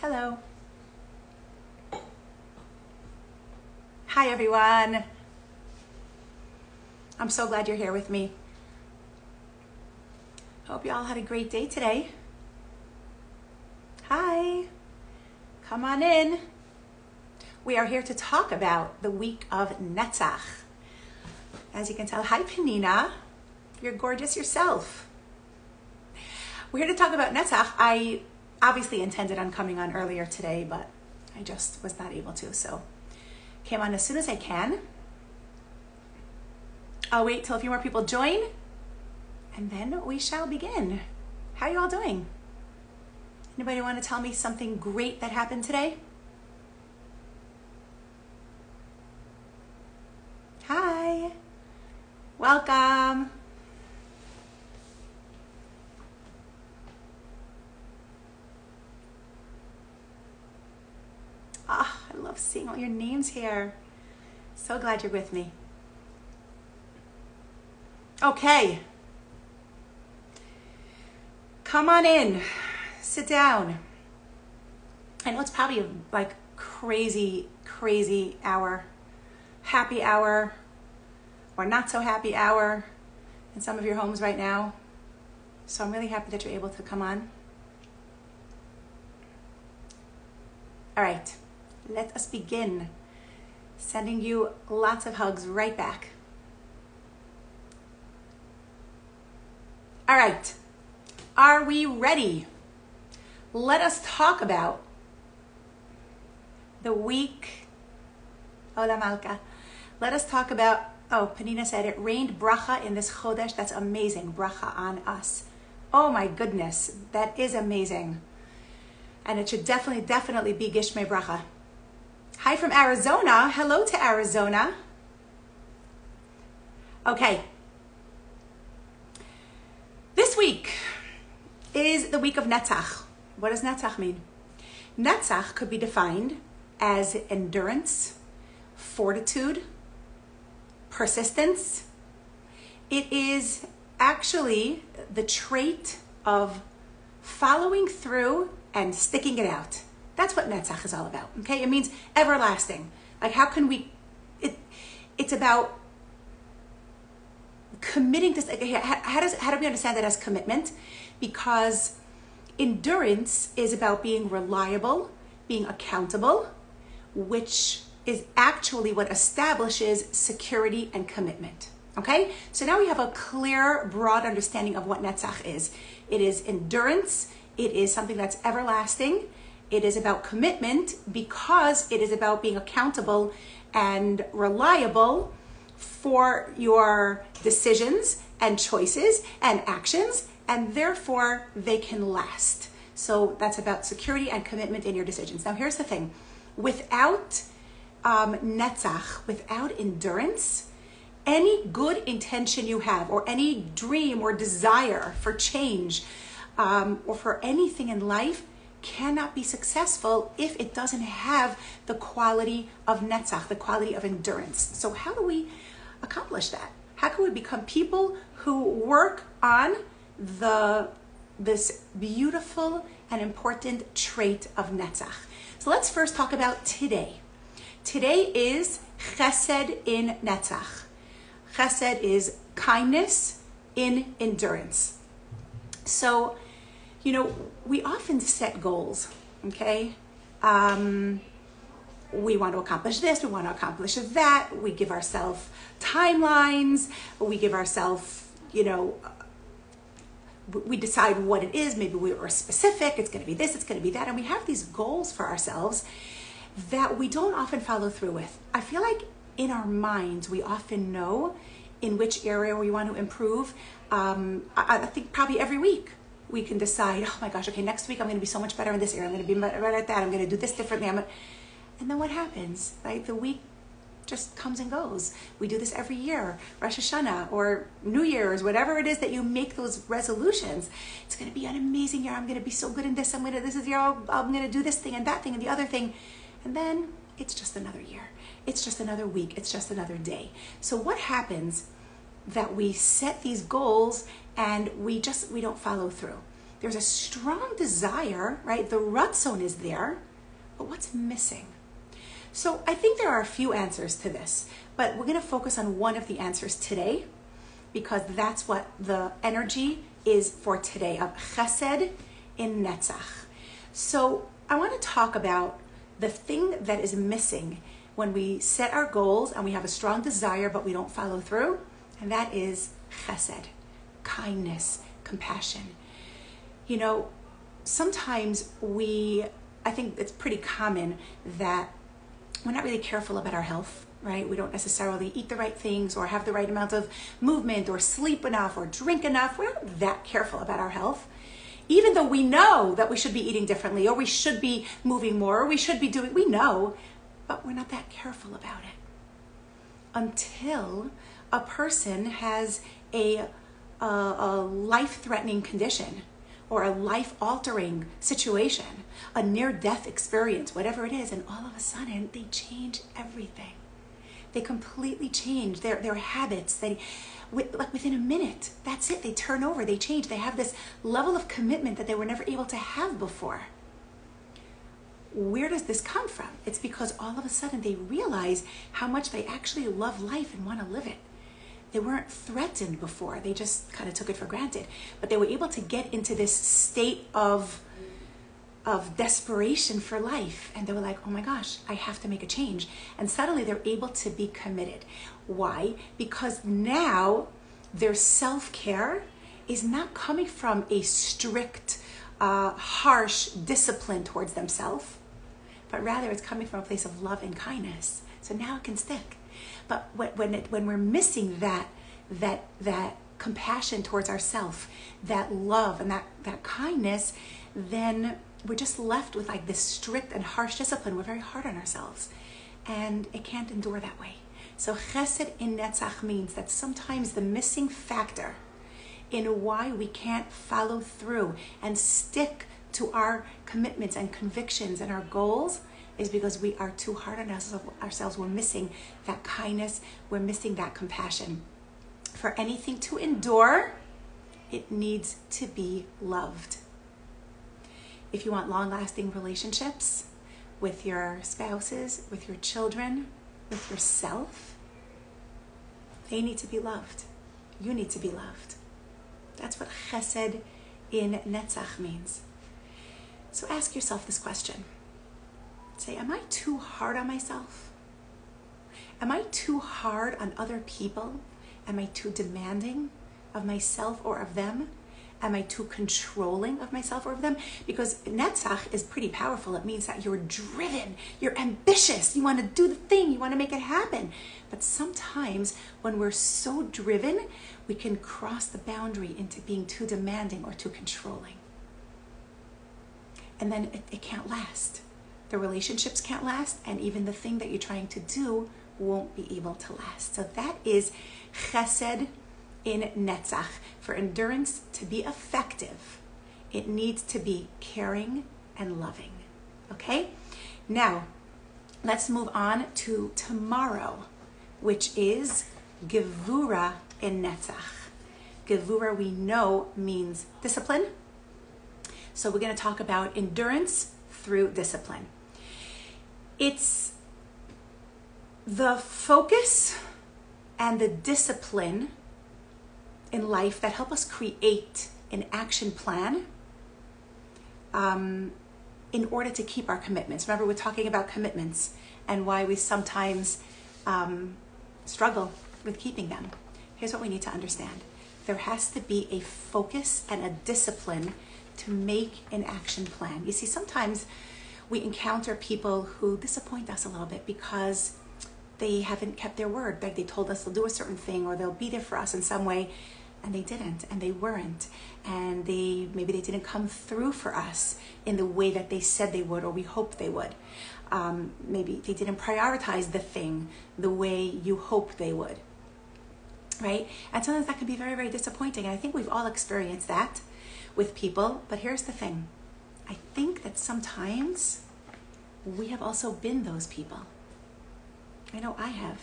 Hello. Hi, everyone. I'm so glad you're here with me. Hope you all had a great day today. Hi. Come on in. We are here to talk about the week of Netzach. As you can tell, hi, Penina. You're gorgeous yourself. We're here to talk about Netzach. I obviously intended on coming on earlier today, but I just was not able to, so came on as soon as I can. I'll wait till a few more people join, and then we shall begin. How are you all doing? Anybody want to tell me something great that happened today? Hi. Welcome. Ah, I love seeing all your names here. So glad you're with me. Okay. Come on in. Sit down. I know it's probably like crazy hour, happy hour, or not so happy hour in some of your homes right now. So I'm really happy that you're able to come on. All right. Let us begin. Sending you lots of hugs right back. All right. Are we ready? Let us talk about the week. Hola, Malka. Let us talk about, Penina said it rained bracha in this chodesh. That's amazing. Bracha on us. Oh my goodness. That is amazing. And it should definitely be Gishmei bracha. Hi from Arizona. Hello to Arizona. Okay. This week is the week of Netzach. What does Netzach mean? Netzach could be defined as endurance, fortitude, persistence. It is actually the trait of following through and sticking it out. That's what Netzach is all about, okay? It means everlasting. Like how can we, it's about committing to, how do we understand that as commitment? Because endurance is about being reliable, being accountable, which is actually what establishes security and commitment, okay? So now we have a clear, broad understanding of what Netzach is. It is endurance. It is something that's everlasting. It is about commitment because it is about being accountable and reliable for your decisions and choices and actions, and therefore they can last. So that's about security and commitment in your decisions. Now here's the thing. Without Netzach, without endurance, any good intention you have or any dream or desire for change or for anything in life cannot be successful if it doesn't have the quality of Netzach, the quality of endurance. So how do we accomplish that? How can we become people who work on this beautiful and important trait of Netzach? So let's first talk about today. Today is Chesed in Netzach. Chesed is kindness in endurance. So, you know, we often set goals, okay? We want to accomplish this, we want to accomplish that. We give ourselves timelines. We give ourselves, we decide what it is. Maybe we are specific. It's going to be this, it's going to be that. And we have these goals for ourselves that we don't often follow through with. I feel like in our minds, we often know in which area we want to improve. I think probably every week we can decide, oh my gosh, okay, next week I'm going to be so much better in this area. I'm going to be better at that. I'm going to do this differently. And then what happens, right? The week just comes and goes. We do this every year, Rosh Hashanah or New Year's, whatever it is that you make those resolutions. It's going to be an amazing year. I'm going to be so good in this. This is the year I'm going to do this thing and that thing and the other thing. And then it's just another year. It's just another week. It's just another day. So what happens that we set these goals and we don't follow through? there's a strong desire, right? The ratzon is there, but what's missing? So I think there are a few answers to this, but we're going to focus on one of the answers today, because that's what the energy is for today, of chesed in Netzach. So I want to talk about the thing that is missing when we set our goals and we have a strong desire but we don't follow through, and that is chesed, kindness, compassion. You know, sometimes I think it's pretty common that we're not really careful about our health, right? We don't necessarily eat the right things or have the right amount of movement or sleep enough or drink enough. We're not that careful about our health, even though we know that we should be eating differently, or we should be moving more, or we should be doing, we know, but we're not that careful about it until a person has a life-threatening condition or a life-altering situation, a near-death experience, whatever it is, and all of a sudden they change everything. They completely change their habits. Like within a minute, that's it. They turn over, they change. They have this level of commitment that they were never able to have before. Where does this come from? It's because all of a sudden they realize how much they actually love life and want to live it. They weren't threatened before. They just kind of took it for granted. But they were able to get into this state of desperation for life. And they were like, oh my gosh, I have to make a change. And suddenly they're able to be committed. Why? Because now their self-care is not coming from a strict, harsh discipline towards themselves, but rather it's coming from a place of love and kindness. So now it can stick. But when we're missing that compassion towards ourselves, that love and that kindness, then we're just left with like this strict and harsh discipline. We're very hard on ourselves, and it can't endure that way. So chesed in Netzach means that sometimes the missing factor in why we can't follow through and stick to our commitments and convictions and our goals is because we are too hard on ourselves. We're missing that kindness. We're missing that compassion. For anything to endure, it needs to be loved. If you want long-lasting relationships with your spouses, with your children, with yourself, they need to be loved. You need to be loved. That's what chesed in Netzach means. So ask yourself this question. Say, am I too hard on myself? Am I too hard on other people? Am I too demanding of myself or of them? Am I too controlling of myself or of them? Because Netzach is pretty powerful. It means that you're driven, you're ambitious, you want to do the thing, you want to make it happen. But sometimes when we're so driven, we can cross the boundary into being too demanding or too controlling. And then it can't last. The relationships can't last, and even the thing that you're trying to do won't be able to last. So that is chesed in Netzach. For endurance to be effective, it needs to be caring and loving. Okay? Now, let's move on to tomorrow, which is Gevura in Netzach. Gevura, we know, means discipline. So we're going to talk about endurance through discipline. It's the focus and the discipline in life that help us create an action plan in order to keep our commitments. Remember, we're talking about commitments and why we sometimes struggle with keeping them. Here's what we need to understand. There has to be a focus and a discipline to make an action plan. You see, sometimes we encounter people who disappoint us a little bit because they haven't kept their word. Like they told us they'll do a certain thing or they'll be there for us in some way, and they didn't, and they weren't, and maybe they didn't come through for us in the way that they said they would or we hoped they would. Maybe they didn't prioritize the thing the way you hoped they would, right? And sometimes that can be very, very disappointing, and I think we've all experienced that with people. But here's the thing. I think that sometimes we have also been those people. I know I have.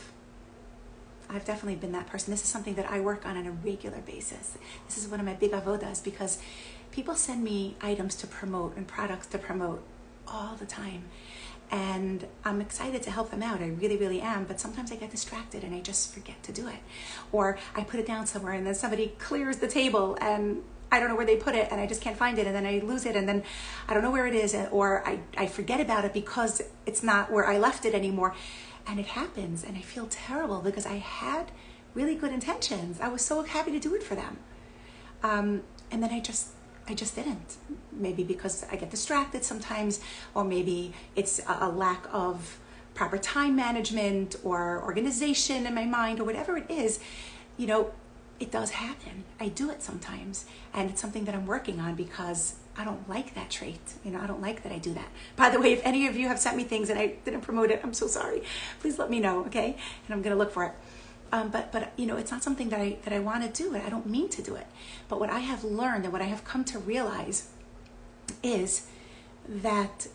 I've definitely been that person. This is something that I work on a regular basis. This is one of my big avodas, because People send me items to promote and products to promote all the time. And I'm excited to help them out. I really, really am. But sometimes I get distracted and I just forget to do it. Or I put it down somewhere and then somebody clears the table and I don't know where they put it and I just can't find it, and then I lose it, and then I don't know where it is, or I forget about it because it's not where I left it anymore. And it happens and I feel terrible because I had really good intentions. I was so happy to do it for them. And then I just didn't. Maybe because I get distracted sometimes, or maybe it's a lack of proper time management or organization in my mind, or whatever it is. It does happen. I do it sometimes, and it's something that I'm working on because I don't like that trait. I don't like that I do that. By the way, if any of you have sent me things and I didn't promote it, I'm so sorry. Please let me know, okay? And I'm gonna look for it. But it's not something that I want to do, and I don't mean to do it. But what I have learned and what I have come to realize is that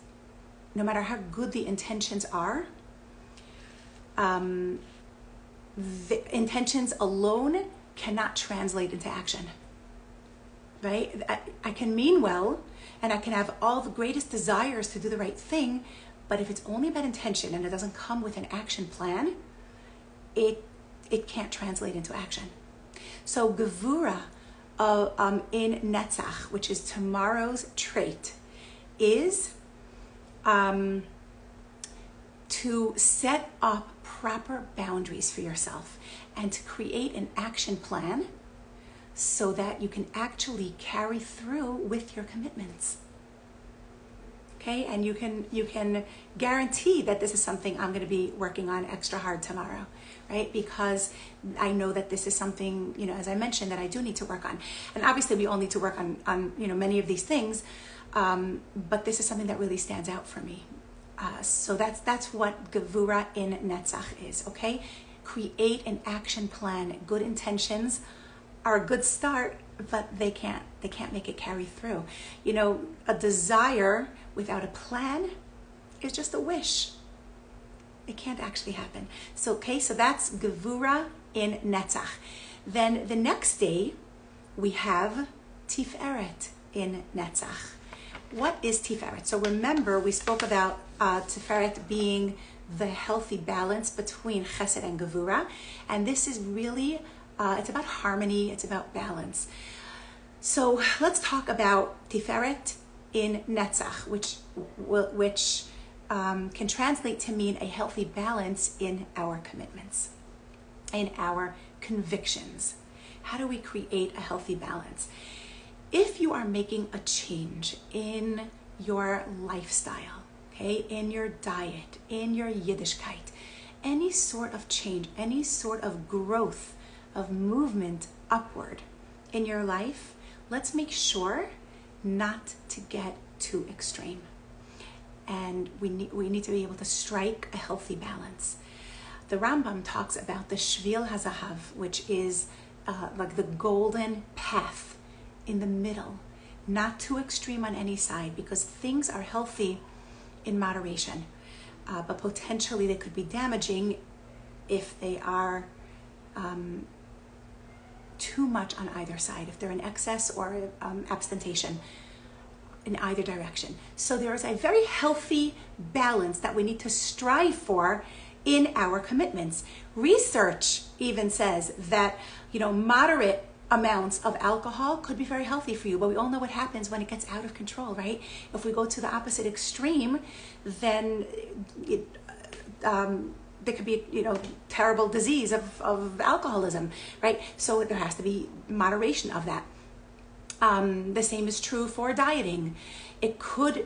no matter how good the intentions are, the intentions alone cannot translate into action, right? I can mean well, and I can have all the greatest desires to do the right thing, but if it's only about intention and it doesn't come with an action plan, it can't translate into action. So Gevura in Netzach, which is tomorrow's trait, is to set up proper boundaries for yourself and to create an action plan so that you can actually carry through with your commitments. Okay, and you can guarantee that this is something I'm going to be working on extra hard tomorrow, right? Because I know that this is something, as I mentioned, that I do need to work on. And obviously we all need to work on many of these things, but this is something that really stands out for me. So that's what Gevura in Netzach is, okay? Create an action plan. Good intentions are a good start, but they can't make it carry through. A desire without a plan is just a wish. It can't actually happen. So that's Gevura in Netzach. Then the next day we have Tiferet in Netzach. What is Tiferet? So remember, we spoke about Tiferet being the healthy balance between Chesed and Gevura, and this is really it's about harmony. It's about balance. So let's talk about Tiferet in Netzach, which can translate to mean a healthy balance in our commitments, in our convictions. How do we create a healthy balance? If you are making a change in your lifestyle, okay, in your diet, in your Yiddishkeit, any sort of change, any sort of growth, of movement upward in your life, let's make sure not to get too extreme. And we need to be able to strike a healthy balance. The Rambam talks about the Shvil HaZahav, which is like the golden path in the middle, not too extreme on any side, because things are healthy in moderation, but potentially they could be damaging if they are too much on either side, if they're in excess or abstention in either direction. So there is a very healthy balance that we need to strive for in our commitments. Research even says that, moderate amounts of alcohol could be very healthy for you, but we all know what happens when it gets out of control, right? If we go to the opposite extreme, then there could be, terrible disease of alcoholism, right? So there has to be moderation of that. The same is true for dieting. It could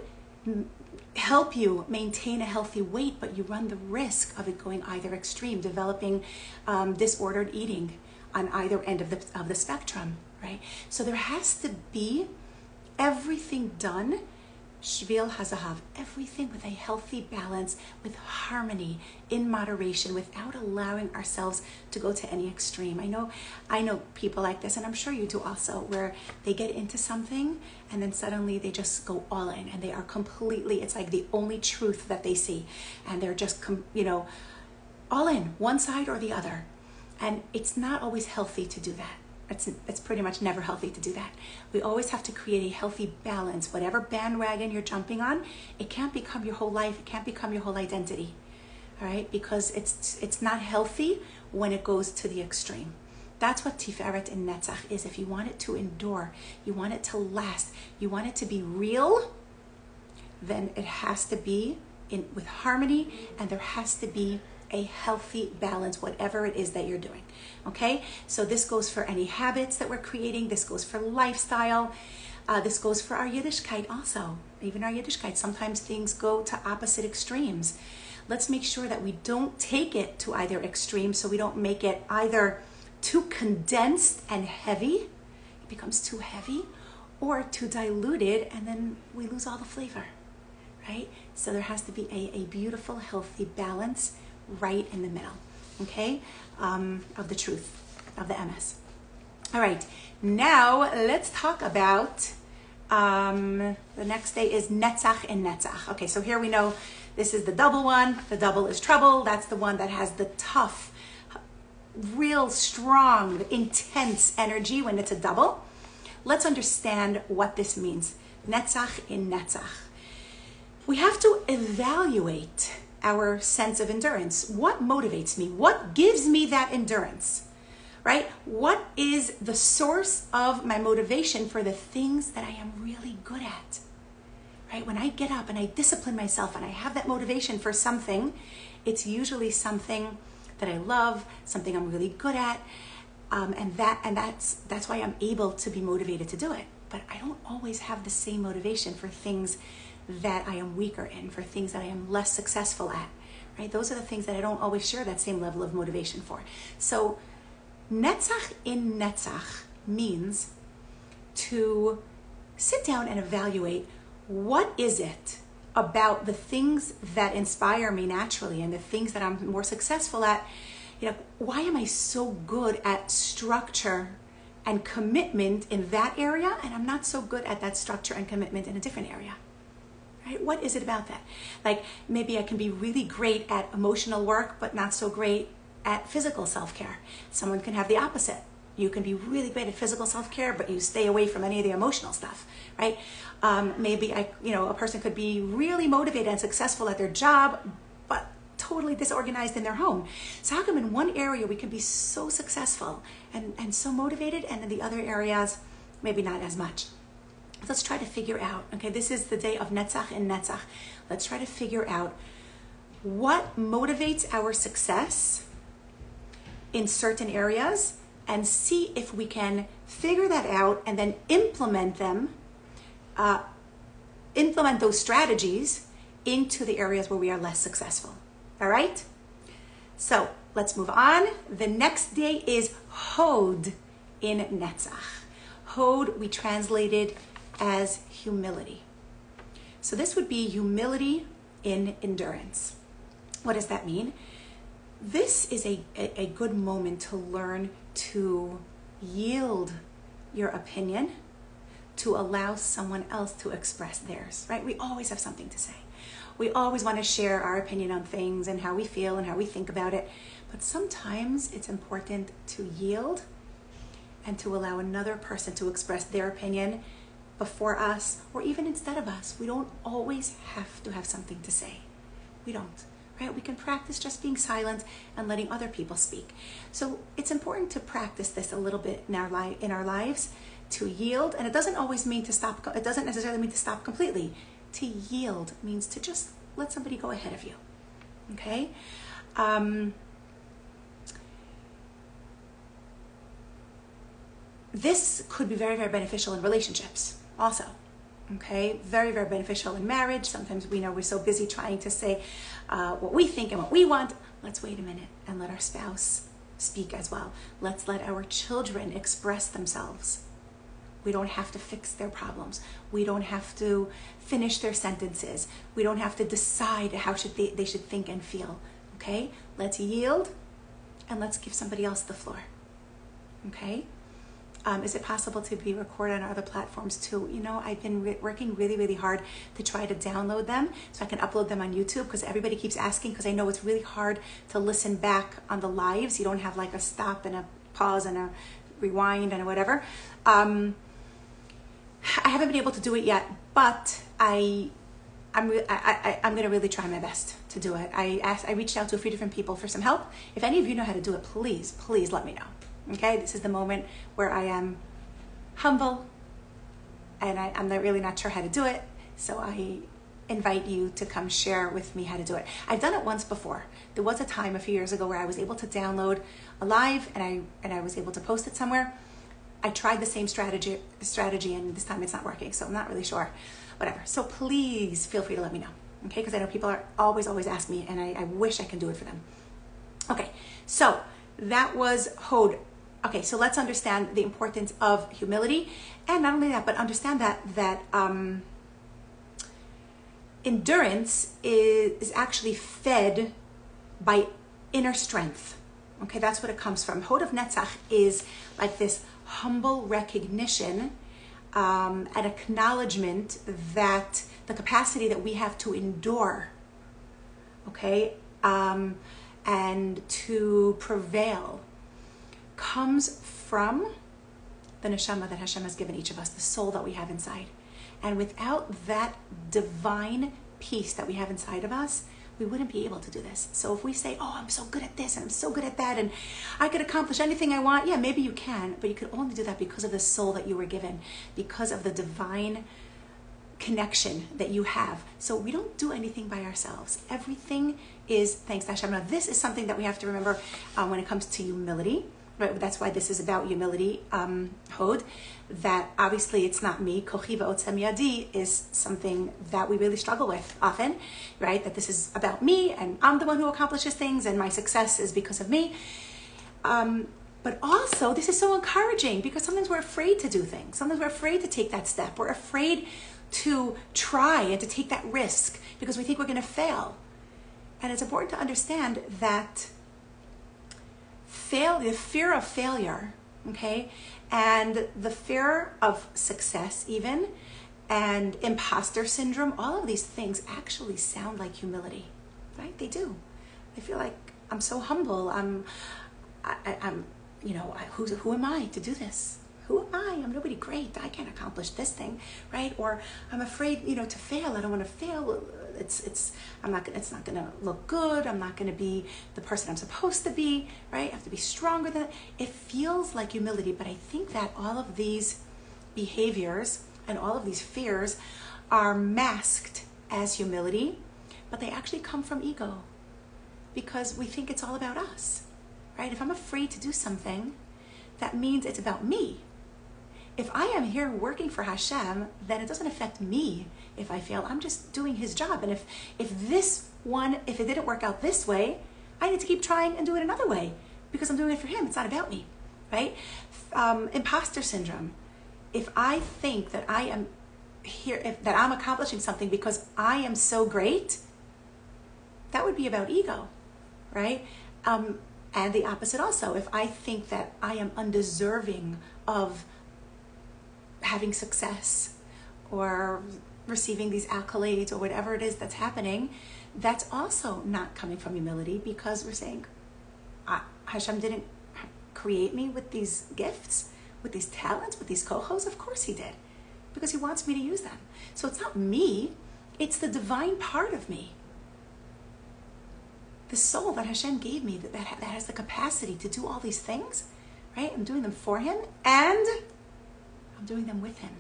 help you maintain a healthy weight, but you run the risk of it going either extreme, developing disordered eating on either end of the spectrum, right? So there has to be everything done, Shvil HaZahav, everything with a healthy balance, with harmony, in moderation, without allowing ourselves to go to any extreme. I know people like this, and I'm sure you do also, where they get into something and then suddenly they just go all in, and they are completely, it's like the only truth that they see, and they're just, all in, one side or the other. And it's not always healthy to do that. It's pretty much never healthy to do that. We always have to create a healthy balance. Whatever bandwagon you're jumping on, it can't become your whole life. It can't become your whole identity. All right? Because it's not healthy when it goes to the extreme. That's what Tiferet and Netzach is. If you want it to endure, you want it to last, you want it to be real, then it has to be with harmony, and there has to be a healthy balance, whatever it is that you're doing. Okay? So this goes for any habits that we're creating. This goes for lifestyle. This goes for our Yiddishkeit also. Even our Yiddishkeit. Sometimes things go to opposite extremes. Let's make sure that we don't take it to either extreme, so we don't make it either too condensed and heavy, it becomes too heavy, or too diluted, and then we lose all the flavor, right? So there has to be a beautiful, healthy balance right in the middle, okay, of the truth, of the MS. All right, now let's talk about, the next day is Netzach and Netzach. Okay, so here we know this is the double one. The double is trouble. That's the one that has the tough, real strong, intense energy when it's a double. Let's understand what this means. Netzach in Netzach. We have to evaluate our sense of endurance. What motivates me? What gives me that endurance? Right? What is the source of my motivation for the things that I am really good at? Right? When I get up and I discipline myself and I have that motivation for something, it's usually something that I love, something I'm really good at, and that's why I'm able to be motivated to do it. But I don't always have the same motivation for things that I am weaker in, for things that I am less successful at. Right? Those are the things that I don't always share that same level of motivation for. So Netzach in Netzach means to sit down and evaluate, what is it about the things that inspire me naturally and the things that I'm more successful at? Why am I so good at structure and commitment in that area, and I'm not so good at that structure and commitment in a different area? Right? What is it about that? Like, maybe I can be really great at emotional work, but not so great at physical self-care. Someone can have the opposite. You can be really great at physical self-care, but you stay away from any of the emotional stuff, right? Maybe a person could be really motivated and successful at their job, but totally disorganized in their home. So how come in one area we can be so successful and so motivated, and in the other areas, maybe not as much? Let's try to figure out, okay, this is the day of Netzach and Netzach. Let's try to figure out what motivates our success in certain areas, and see if we can figure that out and then implement those strategies into the areas where we are less successful. All right? So let's move on. The next day is Hod in Netzach. Hod we translated as humility. So this would be humility in endurance. What does that mean? This is a good moment to learn to yield your opinion, to allow someone else to express theirs, right? We always have something to say. We always want to share our opinion on things and how we feel and how we think about it. But sometimes it's important to yield and to allow another person to express their opinion before us, or even instead of us. We don't always have to have something to say. We don't. Right? We can practice just being silent and letting other people speak. So it's important to practice this a little bit in our lives, to yield. And it doesn't always mean to stop. It doesn't necessarily mean to stop completely. To yield means to just let somebody go ahead of you. Okay? This could be very, very beneficial in relationships also. Okay, very, very beneficial in marriage. Sometimes we know we're so busy trying to say what we think and what we want. Let's wait a minute and let our spouse speak as well. Let's let our children express themselves. We don't have to fix their problems. We don't have to finish their sentences. We don't have to decide how they should think and feel. Okay, let's yield and let's give somebody else the floor. Okay. Is it possible to be recorded on other platforms too? I've been working really, really hard to try to download them so I can upload them on YouTube, because everybody keeps asking, because I know it's really hard to listen back on the lives. You don't have like a stop and a pause and a rewind and whatever. I haven't been able to do it yet, but I'm going to really try my best to do it. I reached out to a few different people for some help. If any of you know how to do it, please let me know. Okay, this is the moment where I am humble and I'm really not sure how to do it. So I invite you to come share with me how to do it. I've done it once before. There was a time a few years ago where I was able to download a live and I was able to post it somewhere. I tried the same strategy and this time it's not working, so I'm not really sure. Whatever. So please feel free to let me know, okay? Because I know people are always ask me, and I wish I can do it for them. Okay, so that was Hod. Okay, so let's understand the importance of humility, and not only that, but understand that endurance is actually fed by inner strength. Okay, that's what it comes from. Hod of Netzach is like this humble recognition, an acknowledgement that the capacity that we have to endure, okay, and to prevail comes from the neshama that Hashem has given each of us, the soul that we have inside. And without that divine peace that we have inside of us, we wouldn't be able to do this. So if we say, oh, I'm so good at this and I'm so good at that and I could accomplish anything I want, yeah, maybe you can, but you could only do that because of the soul that you were given, because of the divine connection that you have. So we don't do anything by ourselves. Everything is thanks to Hashem. Now, this is something that we have to remember when it comes to humility. Right? That's why this is about humility, Hod, that obviously it's not me. Kochi va'otzem yadi is something that we really struggle with often, right? That this is about me and I'm the one who accomplishes things and my success is because of me. But also this is so encouraging because sometimes we're afraid to do things. Sometimes we're afraid to take that step. We're afraid to try and to take that risk because we think we're going to fail. And it's important to understand that the fear of failure, okay, and the fear of success even, and imposter syndrome, all of these things actually sound like humility, right? They do. I feel like I'm so humble. I'm who am I to do this? Who am I? I'm nobody great. I can't accomplish this thing, right? Or I'm afraid, to fail. I don't want to fail. It's not going to look good. I'm not going to be the person I'm supposed to be, right? I have to be stronger than that. It feels like humility, but I think that all of these behaviors and all of these fears are masked as humility, but they actually come from ego because we think it's all about us, right? If I'm afraid to do something, that means it's about me. If I am here working for Hashem, then it doesn't affect me if I fail. I'm just doing His job. And if it didn't work out this way, I need to keep trying and do it another way because I'm doing it for Him. It's not about me, right? Imposter syndrome. If I think that I am here, that I'm accomplishing something because I am so great, that would be about ego, right? And the opposite also. If I think that I am undeserving of having success or receiving these accolades or whatever it is that's happening, that's also not coming from humility because we're saying, Hashem didn't create me with these gifts, with these talents, with these kohos. Of course He did, because He wants me to use them. So it's not me, it's the divine part of me. The soul that Hashem gave me that has the capacity to do all these things, right? I'm doing them for Him and I'm doing them with Him.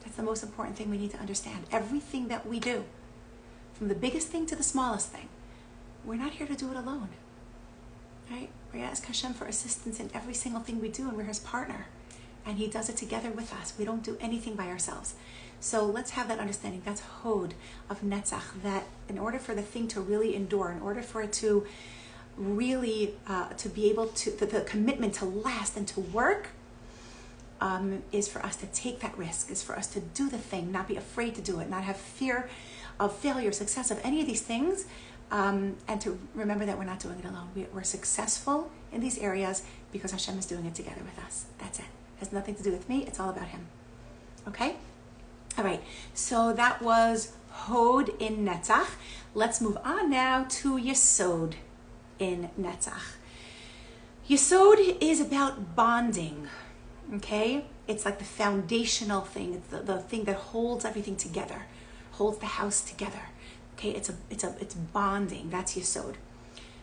That's the most important thing we need to understand. Everything that we do, from the biggest thing to the smallest thing, we're not here to do it alone, right? We're going to ask Hashem for assistance in every single thing we do, and we're His partner. And He does it together with us. We don't do anything by ourselves. So let's have that understanding. That's Hod of Netzach, that in order for the thing to really endure, in order for it to really, to be able to, the commitment to last and to work, is for us to take that risk, is for us to do the thing, not be afraid to do it, not have fear of failure, success, of any of these things, and to remember that we're not doing it alone. We're successful in these areas because Hashem is doing it together with us. That's it. It has nothing to do with me. It's all about Him. Okay? All right. So that was Hod in Netzach. Let's move on now to Yesod in Netzach. Yesod is about bonding. okay? It's like the foundational thing. It's the thing that holds everything together, holds the house together. Okay, it's bonding. That's yesod.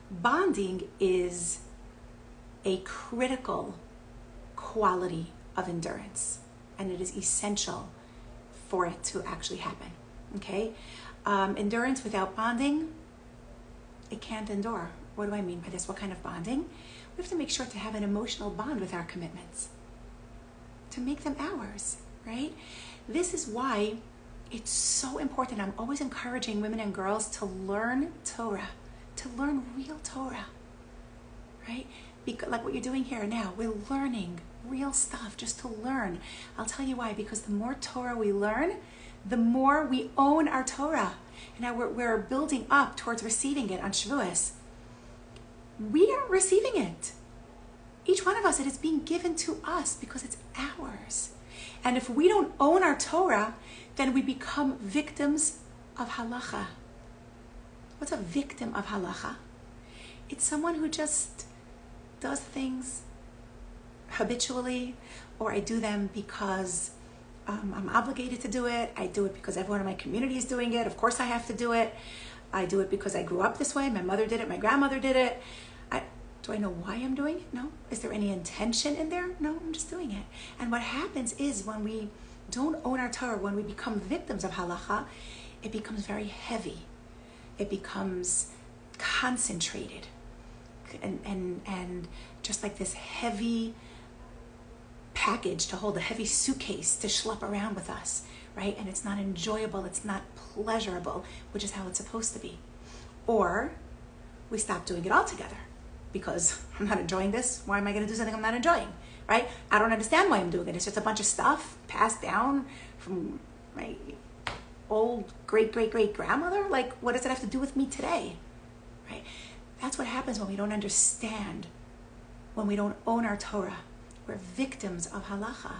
Bonding is a critical quality of endurance, and it is essential for it to actually happen. Okay, endurance without bonding, it can't endure. What do I mean by this? What kind of bonding? We have to make sure to have an emotional bond with our commitments, to make them ours, right? This is why it's so important. I'm always encouraging women and girls to learn Torah, to learn real Torah, right? Because, like what you're doing here now, we're learning real stuff just to learn. I'll tell you why. Because the more Torah we learn, the more we own our Torah. And now we're building up towards receiving it on Shavuos. We are receiving it. Each one of us, it is being given to us because it's ours. And if we don't own our Torah, then we become victims of halacha. What's a victim of halacha? It's someone who just does things habitually, or I do them because I'm obligated to do it. I do it because everyone in my community is doing it. Of course I have to do it. I do it because I grew up this way. My mother did it. My grandmother did it. Do I know why I'm doing it? No. Is there any intention in there? No, I'm just doing it. And what happens is when we don't own our Torah, when we become victims of halacha, it becomes very heavy. It becomes concentrated. And just like this heavy package to hold, a heavy suitcase to schlep around with us, right? And it's not enjoyable, it's not pleasurable, which is how it's supposed to be. Or we stop doing it altogether because I'm not enjoying this. Why am I going to do something I'm not enjoying, right? I don't understand why I'm doing it. It's just a bunch of stuff passed down from my old great-great-great-grandmother. Like, what does it have to do with me today, right? That's what happens when we don't understand, when we don't own our Torah. We're victims of halacha,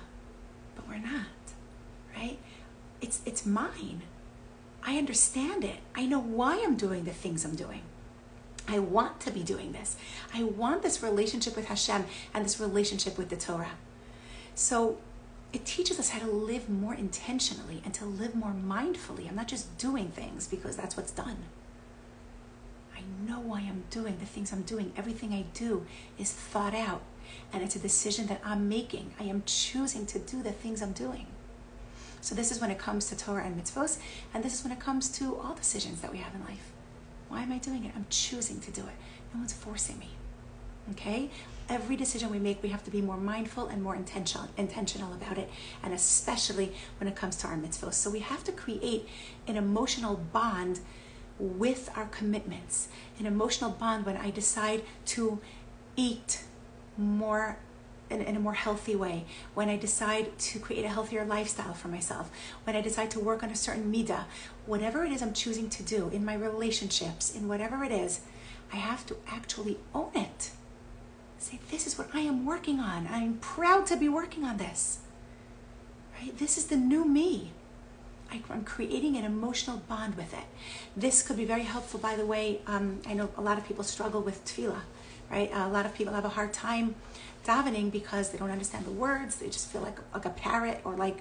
but we're not, right? It's mine. I understand it. I know why I'm doing the things I'm doing. I want to be doing this. I want this relationship with Hashem and this relationship with the Torah. So it teaches us how to live more intentionally and to live more mindfully. I'm not just doing things because that's what's done. I know why I'm doing the things I'm doing. Everything I do is thought out, and it's a decision that I'm making. I am choosing to do the things I'm doing. So this is when it comes to Torah and mitzvos, and this is when it comes to all decisions that we have in life. Why am I doing it? I'm choosing to do it. No one's forcing me. Okay? Every decision we make, we have to be more mindful and more intentional about it, and especially when it comes to our mitzvos. So we have to create an emotional bond with our commitments, an emotional bond when I decide to eat more in a more healthy way, when I decide to create a healthier lifestyle for myself, when I decide to work on a certain midah, whatever it is I'm choosing to do in my relationships, in whatever it is, I have to actually own it. Say, this is what I am working on. I'm proud to be working on this. Right? This is the new me. I'm creating an emotional bond with it. This could be very helpful, by the way. I know a lot of people struggle with tefillah, right? A lot of people have a hard time davening because they don't understand the words. They just feel like a parrot or like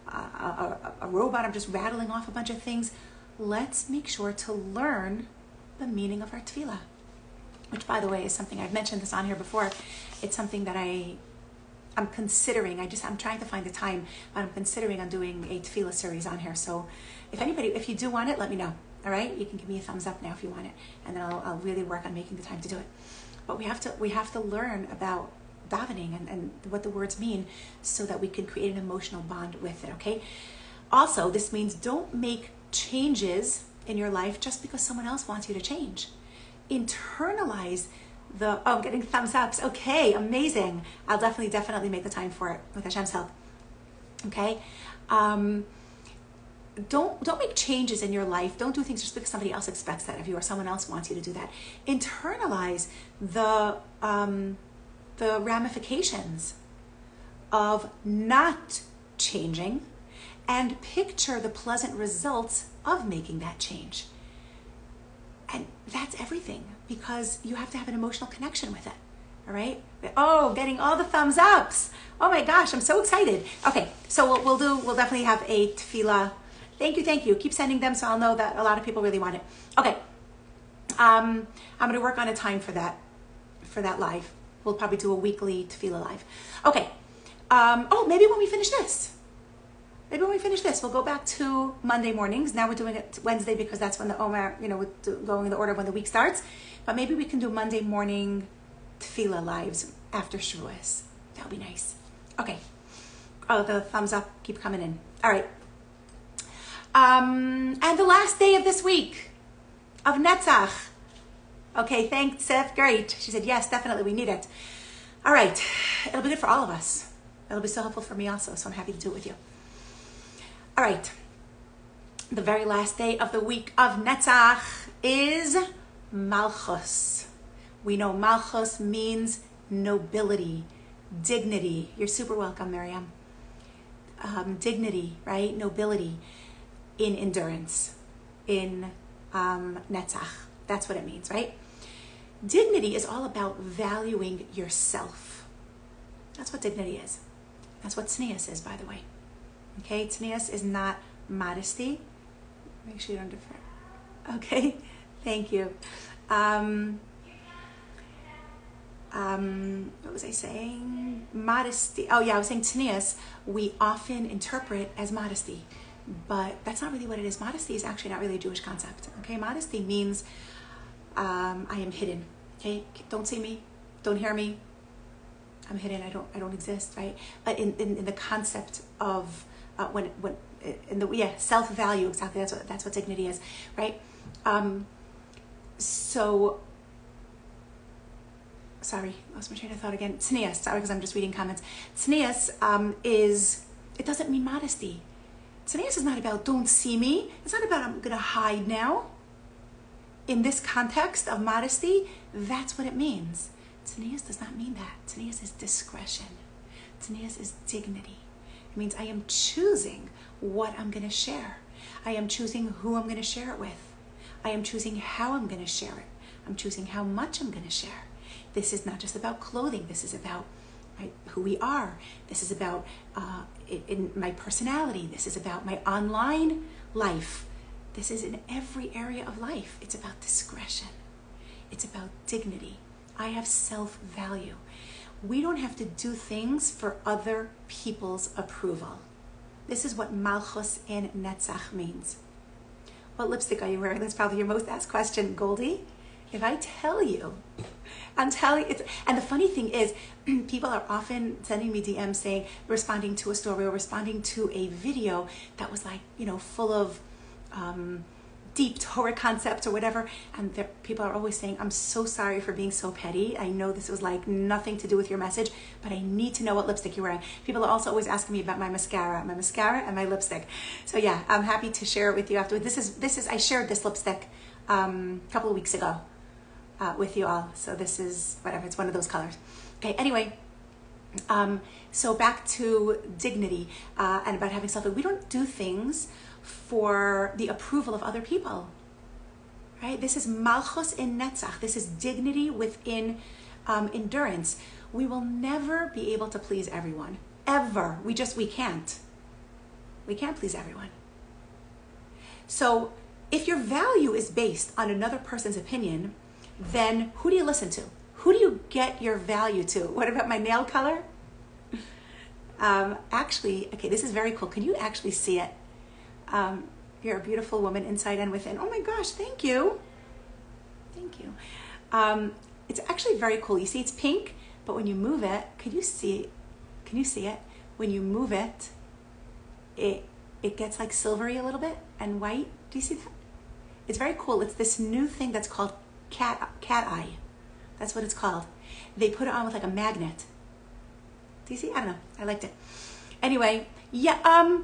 a robot. I'm just rattling off a bunch of things. Let's make sure to learn the meaning of our tefillah, which, by the way, is something I've mentioned this on here before. It's something that I'm considering. I'm trying to find the time, but I'm considering on doing a tefillah series on here. So if you do want it, let me know. All right? You can give me a thumbs up now if you want it, and then I'll really work on making the time to do it. But we have to learn about davening and what the words mean so that we can create an emotional bond with it, okay? Also, this means don't make changes in your life just because someone else wants you to change. Internalize I'm getting thumbs ups. Okay, amazing. I'll definitely make the time for it with Hashem's help. Okay? Don't make changes in your life. Don't do things just because somebody else expects that of you or someone else wants you to do that. Internalize the ramifications of not changing and picture the pleasant results of making that change. And that's everything, because you have to have an emotional connection with it. All right. Oh, getting all the thumbs ups. Oh my gosh, I'm so excited. Okay, so we'll definitely have a tefillah. Thank you. Keep sending them so I'll know that a lot of people really want it. Okay. I'm going to work on a time for that live. We'll probably do a weekly tefillah live. Okay. Maybe when we finish this. We'll go back to Monday mornings. Now we're doing it Wednesday because that's when the Omer, we're going in the order when the week starts. But maybe we can do Monday morning tefillah lives after Shavuos. That would be nice. Okay. Oh, the thumbs up keep coming in. All right. And the last day of this week of Netzach. Okay, thanks, Seth. Great. She said, yes, definitely. We need it. All right. It'll be good for all of us. It'll be so helpful for me also, so I'm happy to do it with you. All right. The very last day of the week of Netzach is Malchus. We know Malchus means nobility, dignity. You're super welcome, Miriam. Dignity, right? Nobility in endurance, in Netzach. That's what it means, right? Dignity is all about valuing yourself. That's what dignity is. That's what tznius is, by the way. Okay, tznius is not modesty. Make sure you don't defer. Okay, thank you. What was I saying? Modesty. Oh yeah, I was saying tznius we often interpret as modesty, but that's not really what it is. Modesty is actually not really a Jewish concept. Okay, modesty means I am hidden. Okay, don't see me, don't hear me. I'm hidden. I don't exist. Right? But in the concept of self-value, exactly. That's what dignity is. Right? Sorry, I lost my train of thought again. Tznius, sorry, because I'm just reading comments. Tznius it doesn't mean modesty. Tznius is not about don't see me. It's not about I'm going to hide now. In this context of modesty, that's what it means. Tznius does not mean that. Tznius is discretion. Tznius is dignity. It means I am choosing what I'm going to share. I am choosing who I'm going to share it with. I am choosing how I'm going to share it. I'm choosing how much I'm going to share. This is not just about clothing. This is about who we are. This is about in my personality. This is about my online life. This is in every area of life. It's about discretion. It's about dignity. I have self-value. We don't have to do things for other people's approval. This is what Malchus in Netzach means. What lipstick are you wearing? That's probably your most asked question, Goldie. If I tell you, I'm telling you. And the funny thing is, people are often sending me DMs saying, responding to a story or responding to a video that was full of deep Torah concepts or whatever. And people are always saying, I'm so sorry for being so petty. I know this was nothing to do with your message, but I need to know what lipstick you're wearing. People are also always asking me about my mascara and my lipstick. So yeah, I'm happy to share it with you afterwards. This is I shared this lipstick a couple of weeks ago with you all. So this is whatever, it's one of those colors. Okay, anyway, so back to dignity and about having self. We don't do things for the approval of other people, right? This is Malchus in Netzach. This is dignity within endurance. We will never be able to please everyone, ever. We can't. We can't please everyone. So if your value is based on another person's opinion, then who do you listen to? Who do you get your value to? What about my nail color? Actually, okay, this is very cool. Can you actually see it? You're a beautiful woman inside and within. Oh my gosh, thank you. Thank you. It's actually very cool. You see it's pink, but when you move it, can you see it? When you move it, it gets silvery a little bit and white. Do you see that? It's very cool. It's this new thing that's called cat eye. That's what it's called. They put it on with a magnet. Do you see? I don't know. I liked it. Anyway, yeah,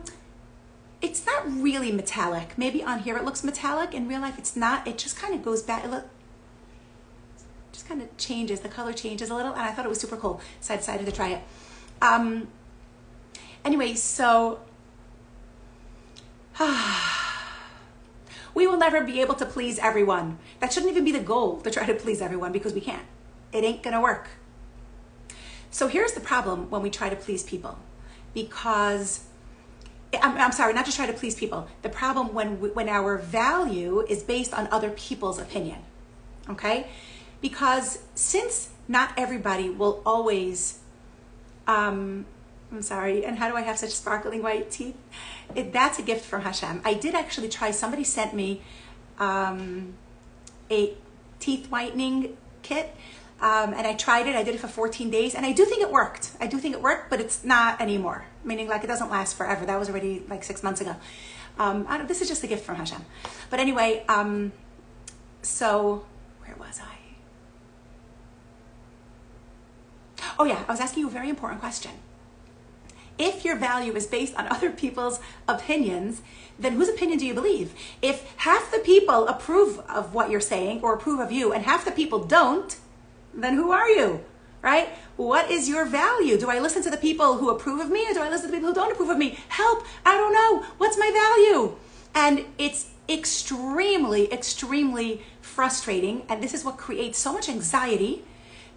it's not really metallic. Maybe on here it looks metallic. In real life, it's not. It just kind of goes back. It just kind of changes. The color changes a little, and I thought it was super cool, so I decided to try it. Anyway, so we will never be able to please everyone. That shouldn't even be the goal, to try to please everyone, because we can't. It ain't gonna work. So here's the problem when we try to please people, because I'm sorry, not just try to please people. The problem when our value is based on other people's opinion, okay? Because since not everybody will always, I'm sorry, and how do I have such sparkling white teeth? That's a gift from Hashem. I did actually try, somebody sent me a teeth whitening kit, and I tried it. I did it for 14 days, and I do think it worked. I do think it worked, but it's not anymore. Meaning, like, it doesn't last forever. That was already like 6 months ago. This is just a gift from Hashem. But anyway, so where was I? Oh yeah, I was asking you a very important question. If your value is based on other people's opinions, then whose opinion do you believe? If half the people approve of what you're saying or approve of you and half the people don't, then who are you, right? What is your value? Do I listen to the people who approve of me or do I listen to the people who don't approve of me? Help, I don't know. What's my value? And it's extremely, extremely frustrating. And this is what creates so much anxiety,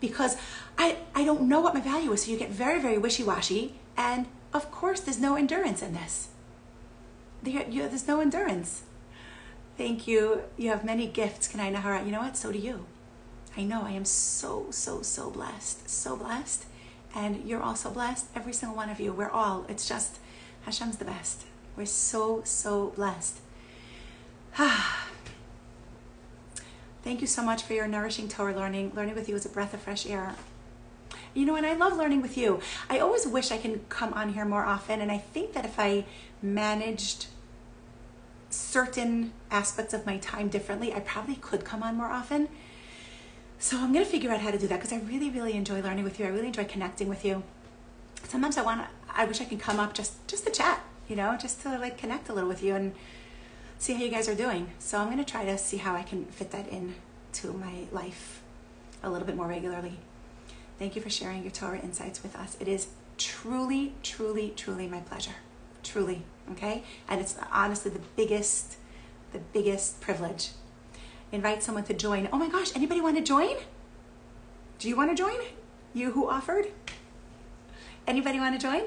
because I don't know what my value is. So you get very, very wishy-washy. And of course, there's no endurance in this. There's no endurance. Thank you. You have many gifts. Can I Nahara? You know what? So do you. I know I am so, so, so blessed. So blessed. And you're also blessed. Every single one of you. We're all. It's just, Hashem's the best. We're so, so blessed. Thank you so much for your nourishing Torah learning. Learning with you is a breath of fresh air. You know, and I love learning with you. I always wish I can come on here more often. And I think that if I managed certain aspects of my time differently, I probably could come on more often. So I'm going to figure out how to do that, because I really, really enjoy learning with you. I really enjoy connecting with you. Sometimes I wish I could come up just to chat, you know, just to like connect a little with you and see how you guys are doing. So I'm going to try to see how I can fit that into my life a little bit more regularly. Thank you for sharing your Torah insights with us. It is truly, truly, truly my pleasure. Truly, okay? And it's honestly the biggest privilege. Invite someone to join. Oh my gosh, anybody want to join? Do you want to join? You who offered? Anybody want to join?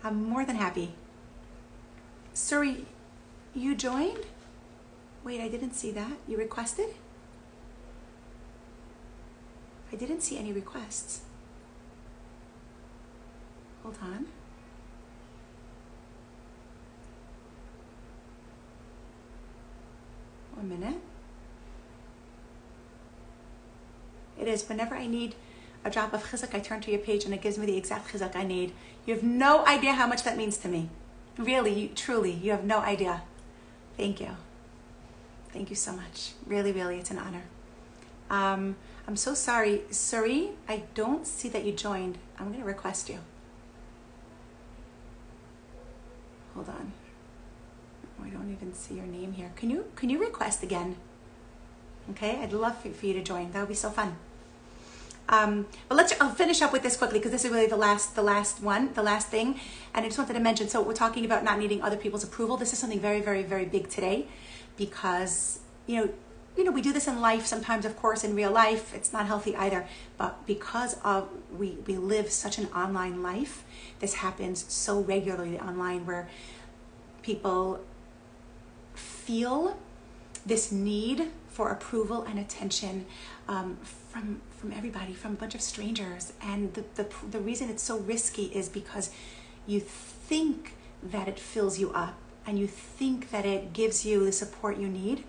I'm more than happy. Suri, you joined? Wait, I didn't see that. You requested? I didn't see any requests. Hold on. One minute. It is whenever I need a drop of chizuk, I turn to your page and it gives me the exact chizuk I need. You have no idea how much that means to me. Really, truly, you have no idea. Thank you. Thank you so much. Really, really, it's an honor. I'm so sorry, Suri, I don't see that you joined. I'm going to request you. Hold on. Oh, I don't even see your name here. Can you request again? Okay, I'd love for you to join. That would be so fun. But I'll finish up with this quickly, because this is really the last thing. And I just wanted to mention, so we're talking about not needing other people's approval. This is something very, very, very big today, because, you know, we do this in life sometimes, of course, in real life. It's not healthy either. But because of we live such an online life, this happens so regularly online, where people feel this need for approval and attention from everybody, from a bunch of strangers. And the reason it's so risky is because you think that it fills you up and you think that it gives you the support you need.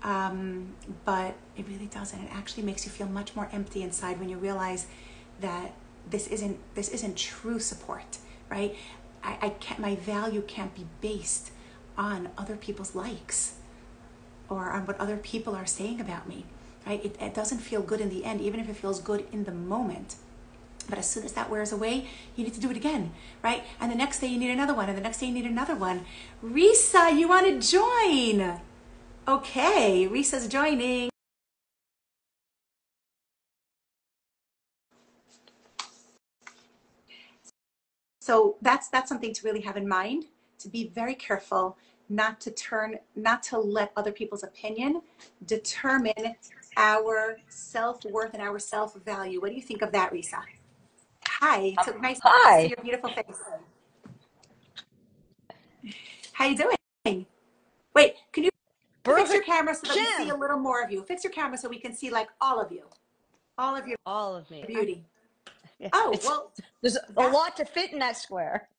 But it really doesn't. It actually makes you feel much more empty inside when you realize that this isn't true support, right? My value can't be based on other people's likes or on what other people are saying about me, right? It doesn't feel good in the end, even if it feels good in the moment. But as soon as that wears away, you need to do it again, right? And the next day you need another one, and the next day you need another one. Risa, you want to join? Okay, Risa's joining. So that's something to really have in mind, to be very careful not to let other people's opinion determine our self-worth and our self-value. What do you think of that, Risa? Hi. So nice to see Hi, your beautiful face. How you doing? Wait, can you fix Baruch your camera so that we see Hashem. a little more of you? Fix your camera so we can see like all of your All of me. beauty. Yeah, Oh, it's well, there's a that lot to fit in that square.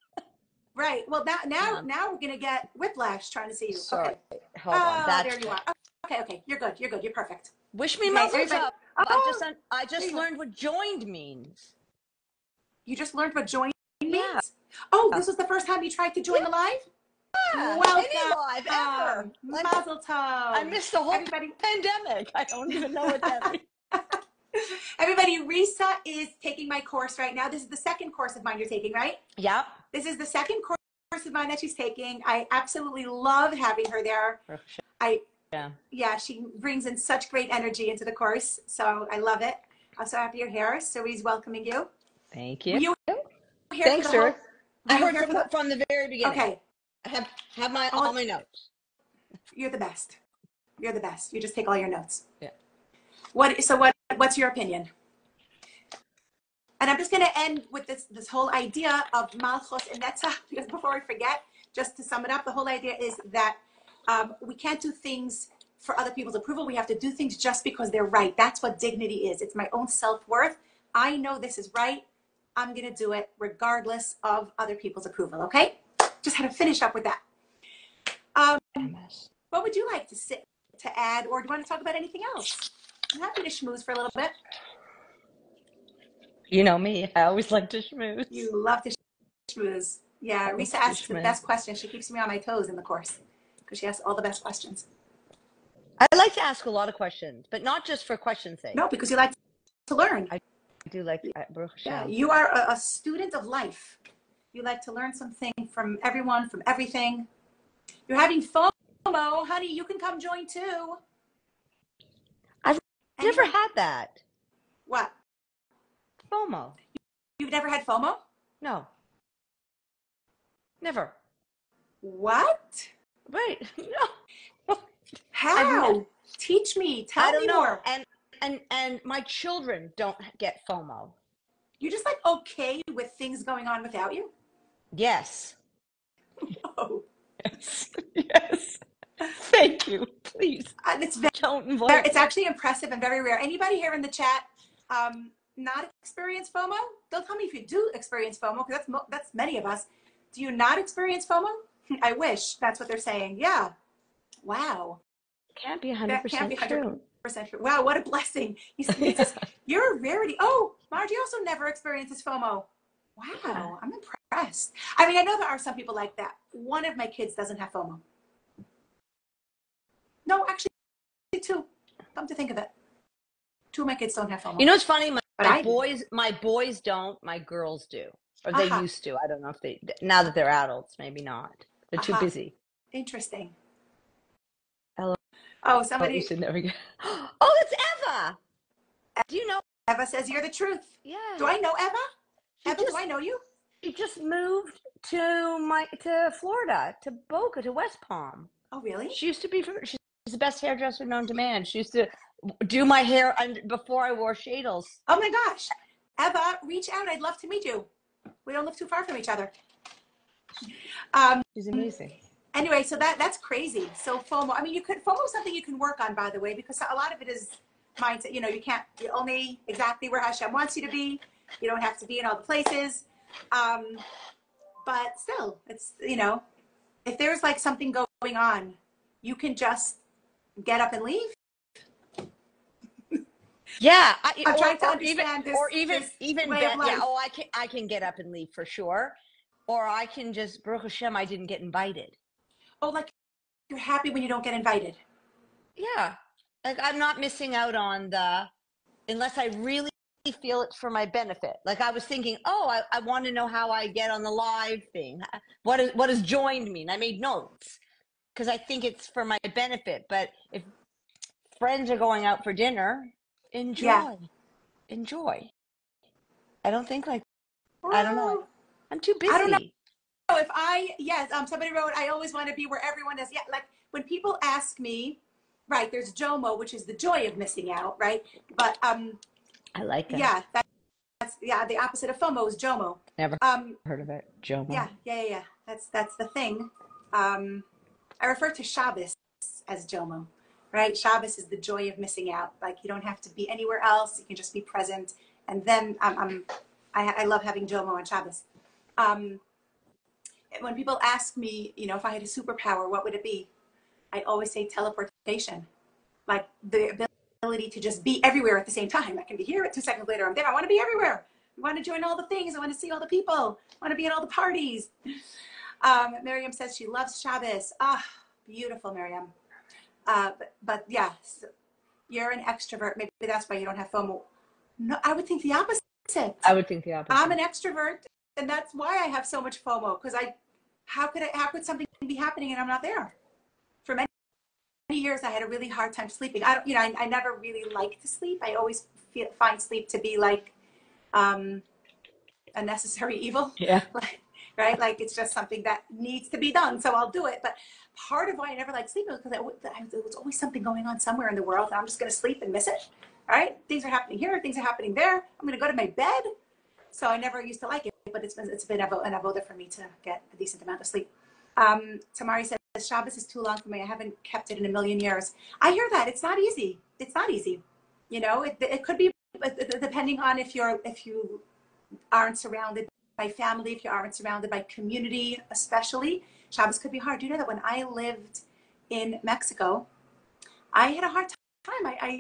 right. Well, now now Um, now we're gonna get whiplash trying to see you. sorry, Okay. hold on. Oh, That's there you are. Okay, okay. You're good. You're good. You're perfect. wish me Okay, mazel everybody. tov. Oh, I there just you are. learned what joined means. You just learned what join Yeah, means? Oh, this was the first time you tried to join the live? any live ever. Welcome. Like Mazel I tov. missed the whole Everybody. pandemic. I don't even know what that means. Everybody, Risa is taking my course right now. This is the second course of mine you're taking, right? Yep. This is the second course of mine that she's taking. I absolutely love having her there. I Yeah. Yeah, she brings in such great energy into the course. So I love it. I'm so happy you're here. Suri's welcoming you. Thank Were you. you here for Thanks, the whole sir. were I you heard here for the from the very beginning. Okay. I have my Oh, all my notes. you're the best. You're the best. You just take all your notes. Yeah. What's your opinion? And I'm just going to end with this whole idea of Malchus and Netzach, because before I forget, just to sum it up, the whole idea is that we can't do things for other people's approval. We have to do things just because they're right. That's what dignity is. It's my own self-worth. I know this is right. I'm going to do it regardless of other people's approval, okay? Just had to finish up with that. Um, what would you like to add, or do you want to talk about anything else? I'm happy to schmooze for a little bit. You know me. I always like to schmooze. You love to schmooze. Yeah, I love Risa to asks the schmooze. best questions. She keeps me on my toes in the course because she asks all the best questions. I like to ask a lot of questions, but not just for question's sake. No, because you like to learn. I do like Baruch Yeah, Hashem. you are a student of life. You like to learn something from everyone, from everything. You're having FOMO, honey. You can come join too. I've never Anyone? had that. What? FOMO. You've never had FOMO? No. Never. What? Right. No. How? Teach me. I Tell don't me know. more. And my children don't get FOMO. You're just like okay with things going on without you? Yes. Oh. Yes. Yes. Thank you. Please. It's Don't invite it's me. actually impressive and very rare. Anybody here in the chat not experience FOMO? Don't tell me if you do experience FOMO, because that's many of us. Do you not experience FOMO? I wish that's what they're saying. Yeah. Wow. Can't be That can't be 100% true. 100% true. Wow, what a blessing. You're a rarity. Oh, Margie also never experiences FOMO. Yeah. Wow, I'm impressed. I mean, I know there are some people like that. One of my kids doesn't have FOMO. No, actually, two. Come to think of it. Two of my kids don't have FOMO. You know, it's funny. But I do. My boys don't. My girls do, or they Aha. used to. I don't know if they now that they're adults, maybe not. They're too Aha. busy. Interesting. Hello. Oh, Oh, you somebody, should never get. Oh, it's Eva. Do you know? Eva says you're the truth. Yeah. Do I know Eva? She Eva, do I know you? She just moved to Florida, to Boca, to West Palm. Oh, really? She used to be. She's the best hairdresser known to man. She used to do my hair before I wore shadles. Oh my gosh. Eva, reach out. I'd love to meet you. We don't live too far from each other. She's amazing. Anyway, so that's crazy. So FOMO, I mean, FOMO is something you can work on, by the way, because a lot of it is mindset. You know, you're only exactly where Hashem wants you to be. You don't have to be in all the places. But still, it's, if there's like something going on, you can just get up and leave. Yeah, I'm trying to understand this. Or even way of life. yeah. Oh, I can get up and leave for sure, or I can just Baruch Hashem. I didn't get invited. Oh, like you're happy when you don't get invited. Yeah, like I'm not missing out on unless I really feel it's for my benefit. Like I was thinking, oh, I want to know how I get on the live thing. What does joined mean? I made notes because I think it's for my benefit. But if friends are going out for dinner, enjoy. Yeah. Enjoy. I don't think like Well, I don't know. I'm too busy. I don't know if somebody wrote, I always want to be where everyone is. Yeah, like when people ask me, right, there's JOMO, which is the joy of missing out, right? But I like that. yeah, that's that's, yeah, the opposite of FOMO is JOMO. Never Um, heard of it. Jomo. yeah. That's the thing. I refer to Shabbos as JOMO, right? Shabbos is the joy of missing out. Like you don't have to be anywhere else. You can just be present. And then I love having JOMO on Shabbos. Um, when people ask me, if I had a superpower, what would it be? I always say teleportation, like the ability to just be everywhere at the same time. I can be here, 2 seconds later I'm there. I want to be everywhere. I want to join all the things. I want to see all the people. I want to be at all the parties. Miriam says she loves Shabbos. Ah, beautiful, Miriam. But yeah, so you're an extrovert. Maybe that's why you don't have FOMO. No, I would think the opposite. I would think the I'm opposite. an extrovert, and that's why I have so much FOMO. Because how could something be happening and I'm not there? For many years, I had a really hard time sleeping. I never really liked to sleep. I always find sleep to be like a necessary evil, Yeah. right? Like it's just something that needs to be done, so I'll do it. But part of why I never liked sleeping was because there was always something going on somewhere in the world, and I'm just going to sleep and miss it. Right? Things are happening here, things are happening there. I'm going to go to my bed. So I never used to like it, but it's been an avoda for me to get a decent amount of sleep. Tamari says Shabbos is too long for me. I haven't kept it in a million years. I hear that. It's not easy. It's not easy. It could be depending on if you aren't surrounded by family, if you aren't surrounded by community, especially. Shabbos could be hard. Do you know that when I lived in Mexico, I had a hard time.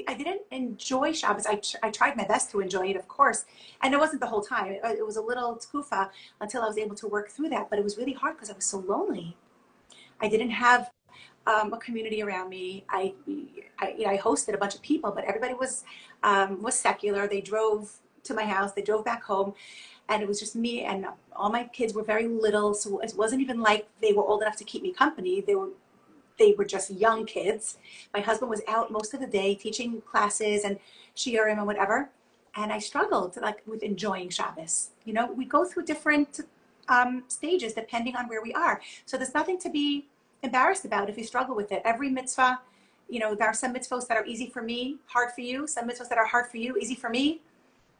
I didn't enjoy Shabbos. I tried my best to enjoy it, of course. And it wasn't the whole time. It was a little tkufa until I was able to work through that. But it was really hard because I was so lonely. I didn't have a community around me. I hosted a bunch of people, but everybody was secular. They drove to my house. They drove back home. And it was just me, and all my kids were very little. So it wasn't even like they were old enough to keep me company. They were just young kids. My husband was out most of the day teaching classes and shiurim and whatever. And I struggled with enjoying Shabbos. We go through different stages depending on where we are. So there's nothing to be embarrassed about if you struggle with it. Every mitzvah, there are some mitzvahs that are easy for me, hard for you. Some mitzvahs that are hard for you, easy for me.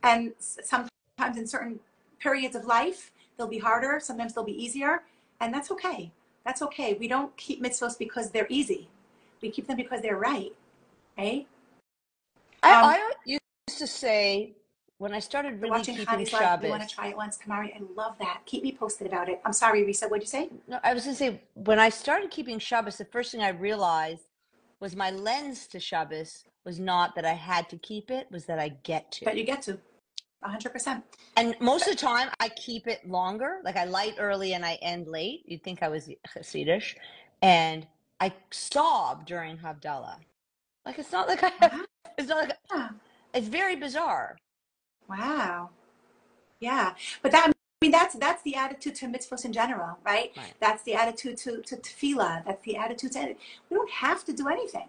And sometimes in certain periods of life, they'll be harder. Sometimes they'll be easier. And that's okay. That's okay. We don't keep mitzvahs because they're easy. We keep them because they're right. Right? I used to say when I started really watching keeping Hani's life. You want Shabbos. to try it once, Tamari? I love that. Keep me posted about it. I'm sorry, Risa. What'd you say? No, I was going to say when I started keeping Shabbos, the first thing I realized was my lens to Shabbos was not that I had to keep it, was that I get to. That you get to. 100%. And most of the time, I keep it longer. Like I light early and I end late. You'd think I was Hasidish. And I sob during Havdalah. Like it's not like it's not like it's very bizarre. Wow. Yeah. But that's the attitude to mitzvahs in general, right? That's the attitude to tefillah. That's the attitude to we don't have to do anything.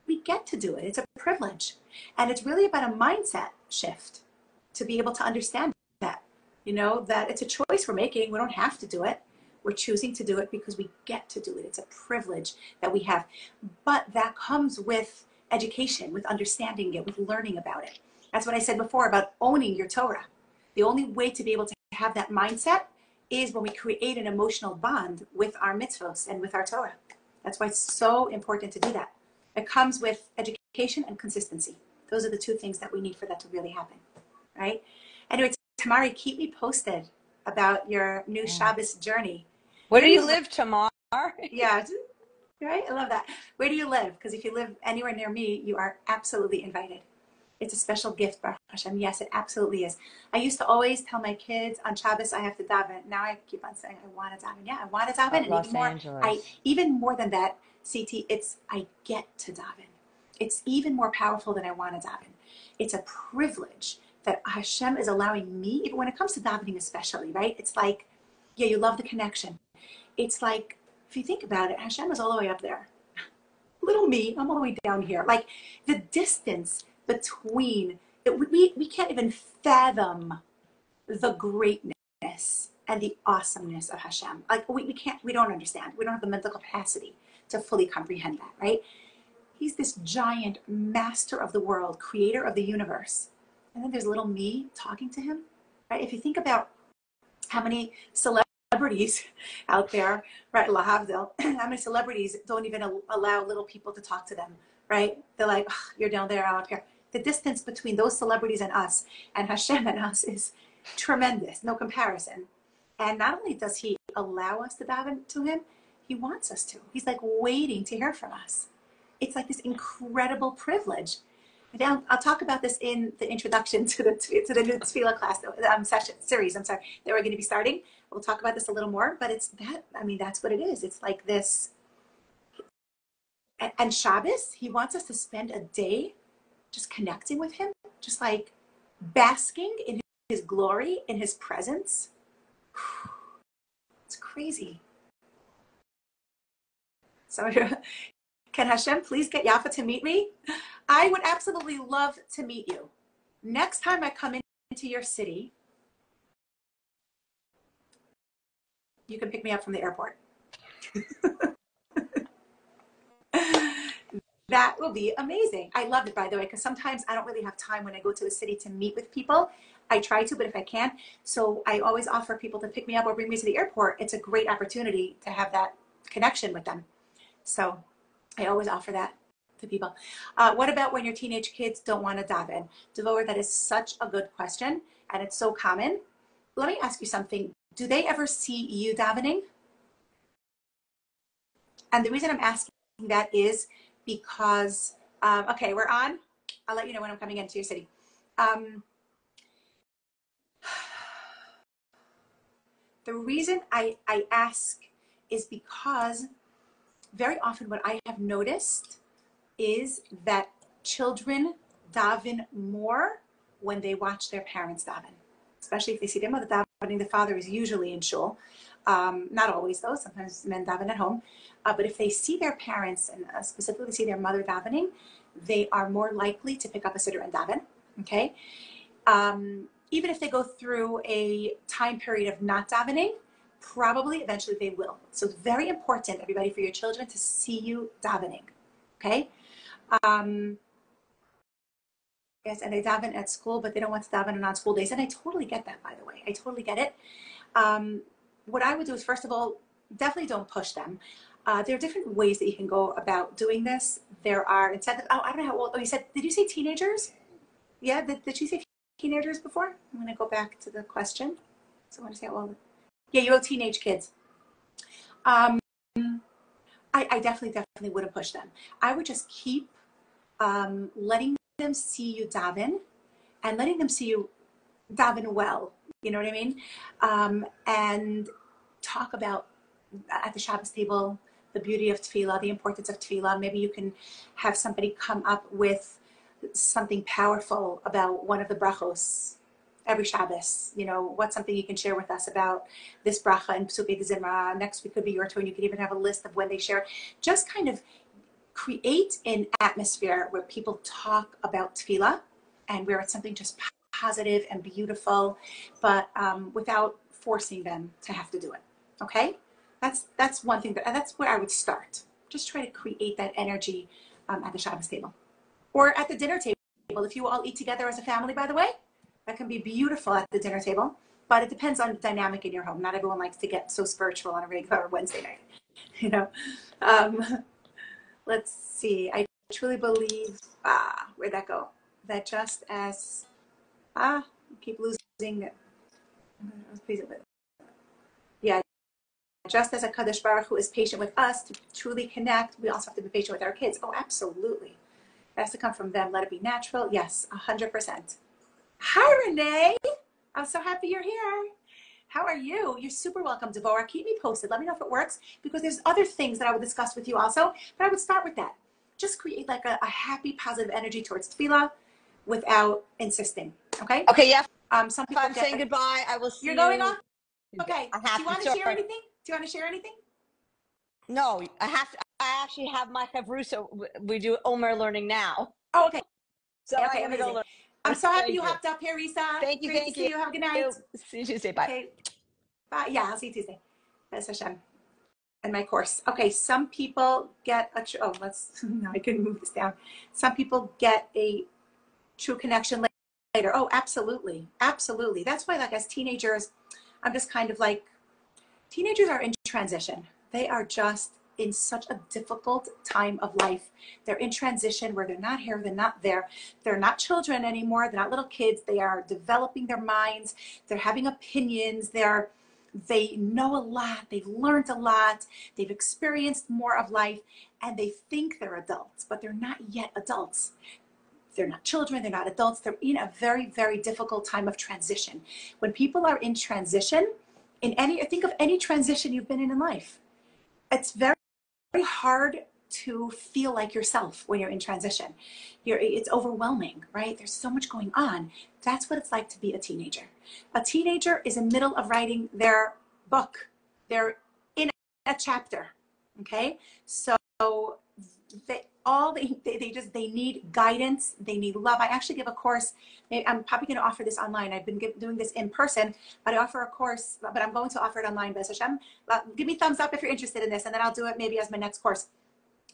We get to do it. It's a privilege. And it's really about a mindset shift to be able to understand that, that it's a choice we're making. We don't have to do it. We're choosing to do it because we get to do it. It's a privilege that we have. But that comes with education, with understanding it, with learning about it. That's what I said before about owning your Torah. The only way to be able to have that mindset is when we create an emotional bond with our mitzvos and with our Torah. That's why it's so important to do that. It comes with education and consistency. Those are the two things that we need for that to really happen. Right? Anyway, Tamari, keep me posted about your new Shabbos journey. Where do you live, Tamar? Yeah, right? I love that. Where do you live? Because if you live anywhere near me, you are absolutely invited. It's a special gift, Baruch Hashem. Yes, it absolutely is. I used to always tell my kids on Shabbos I have to daven. Now I keep on saying I want to daven. Yeah, I want to daven. And Los Angeles. Even more than that, CT, it's I get to daven. It's even more powerful than I want to daven. It's a privilege that Hashem is allowing me, even when it comes to davening especially, right? It's like, yeah, you love the connection. It's like, if you think about it, Hashem is all the way up there. Little me, I'm all the way down here. Like the distance between, we can't even fathom the greatness and the awesomeness of Hashem. Like we don't understand. We don't have the mental capacity to fully comprehend that, right? He's this giant master of the world, creator of the universe. And then there's little me talking to him. right? If you think about how many celebrities out there, right, lahavdil, how many celebrities don't even allow little people to talk to them, right? They're like, oh, you're down there, I'm up here. The distance between those celebrities and Hashem and us is tremendous, no comparison. And not only does he allow us to daven to him, he wants us to. He's like waiting to hear from us. It's like this incredible privilege. I'll talk about this in the introduction to the new tefillah class series. I'm sorry, that we're going to be starting. We'll talk about this a little more, but it's that. I mean, that's what it is. It's like this. And Shabbos, he wants us to spend a day just connecting with him, just like basking in his glory, in his presence. It's crazy. So can Hashem please get Yaffa to meet me? I would absolutely love to meet you. Next time I come into your city, you can pick me up from the airport. That will be amazing. I love it, by the way, because sometimes I don't really have time when I go to a city to meet with people. I try to, but if I can. So I always offer people to pick me up or bring me to the airport. It's a great opportunity to have that connection with them. So I always offer that to people. What about when your teenage kids don't want to daven? Devor, that is such a good question, and it's so common. Let me ask you something. Do they ever see you davening? And the reason I'm asking that is because, okay, we're on. I'll let you know when I'm coming into your city. The reason I ask is because very often what I have noticed is that children daven more when they watch their parents daven, especially if they see their mother davening. The father is usually in shul. Not always though, sometimes men daven at home. But if they see their parents and specifically see their mother davening, they are more likely to pick up a siddur and daven, okay? Even if they go through a time period of not davening, probably eventually they will. So it's very important, everybody, for your children to see you davening, okay? Yes, and they daven at school, but they don't want to daven on non-school days. And I totally get that, by the way. I totally get it. What I would do is, first of all, definitely don't push them. There are different ways that you can go about doing this. There are incentives. Oh, I don't know how old. Oh, you said, did you say teenagers? Yeah, did you say teenagers before? I'm going to go back to the question. So I want to say how old. Yeah, you have teenage kids. I definitely wouldn't push them. I would just keep letting them see you daven and letting them see you daven well. You know what I mean? And talk about at the Shabbos table the beauty of tefillah, the importance of tefillah. Maybe you can have somebody come up with something powerful about one of the brachos every Shabbos. You know, what's something you can share with us about this bracha and Psukei Zimra. Next week could be your turn. You could even have a list of when they share. Just kind of create an atmosphere where people talk about tefillah and where it's something just positive and beautiful, but without forcing them to have to do it. Okay? That's one thing, that's where I would start. Just try to create that energy at the Shabbos table. Or at the dinner table, if you all eat together as a family, by the way, that can be beautiful at the dinner table, but it depends on the dynamic in your home. Not everyone likes to get so spiritual on a regular Wednesday night, you know. Let's see. I truly believe, where'd that go? That just as, keep losing it. Yeah, just as a Kadosh Baruch Hu is patient with us to truly connect, we also have to be patient with our kids. Oh, absolutely. It has to come from them. Let it be natural. Yes, 100%. Hi, Renee. I'm so happy you're here. How are you? You're super welcome, Devorah. Keep me posted. Let me know if it works, because there's other things that I would discuss with you also, but I would start with that. Just create like a happy, positive energy towards tefillah without insisting. Okay? Okay, yeah. Some people I'm saying goodbye. I will see you. You're going off? Okay. I have Do you want to share anything? Do you want to share anything? No, I have to. I actually have my chavru, so we do Omer learning now. Oh, okay. So okay, amazing. I'm so happy you hopped up here, Risa. Thank you. Great to see you. Have a good night. See you Tuesday. Bye. Okay. Bye. Yeah, I'll see you Tuesday. That's Hashem. And my course. Okay, some people get no, I couldn't move this down. Some people get a true connection later. Oh, absolutely. Absolutely. That's why, like, as teenagers, I'm just kind of like, teenagers are in transition. They are just in such a difficult time of life. They're in transition where they're not here, they're not there. They're not children anymore. They're not little kids. They are developing their minds. They're having opinions. They know a lot. They've learned a lot. They've experienced more of life, and they think they're adults, but they're not yet adults. They're not children, they're not adults. They're in a very, very difficult time of transition. When people are in transition, think of any transition you've been in life. It's very, very hard to feel like yourself when you're in transition. It's overwhelming, right? There's so much going on. That's what it's like to be a teenager. A teenager is in the middle of writing their book. They're in a chapter, okay? So they need guidance. They need love. I actually give a course. I'm probably going to offer this online. I've been doing this in person, but I offer a course, but I'm going to offer it online. Give me thumbs up if you're interested in this, and then I'll do it maybe as my next course